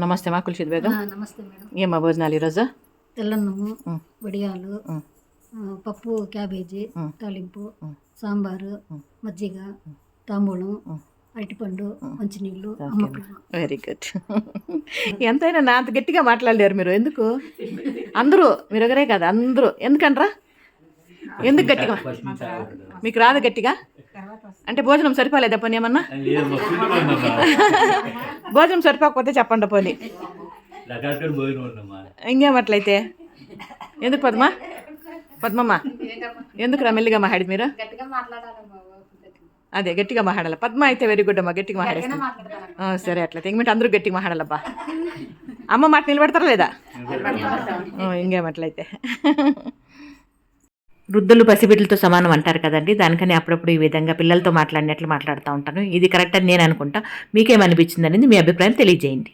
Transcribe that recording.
నమస్తే మా కుల్షిత్ బేగం. నమస్తే మేడం. ఏమా భోజనాలు ఈరోజు? తెల్లన్నము, వడియాలు, పప్పు, క్యాబేజీ, తాలింపు, సాంబారు, మజ్జిగ, తాంబూలం, అరటిపండు, మంచినీళ్ళు. Very good. ఎంతైనా నా అంత గట్టిగా మాట్లాడలేరు మీరు. ఎందుకు? అందరూ మీరు ఒకరే కదా, అందరూ ఎందుకనరా? ఎందుకు గట్టిగా? మీకు రాదు గట్టిగా అంటే భోజనం సరిపోలేదా పోనీ? ఏమన్నా భోజనం సరిపోకపోతే చెప్పండి పోనీ. ఇంకేమట్లయితే ఎందుకు పద్మమ్మ ఎందుకు రా మెల్లిగా మాట్లాడి మీరు? అదే గట్టిగా మాట్లాడాలి. పద్మ అయితే వెరీ గుడ్ అమ్మా, గట్టిగా మాట్లాడేస్తాను. సరే అట్లయితే ఇంకమిటి అందరూ గట్టిగా మాట్లాడాలబ్బా. అమ్మ మాట నిలబెడతారా లేదా? ఇంకేమట్లయితే వృద్ధులు పసిబిడ్డలతో సమానం అంటారు కదండి, దానికని అప్పుడప్పుడు ఈ విధంగా పిల్లలతో మాట్లాడినట్లు మాట్లాడుతూ ఉంటాను. ఇది కరెక్ట్ అని నేను అనుకుంటా. మీకేమనిపించింది అనేది మీ అభిప్రాయం తెలియజేయండి.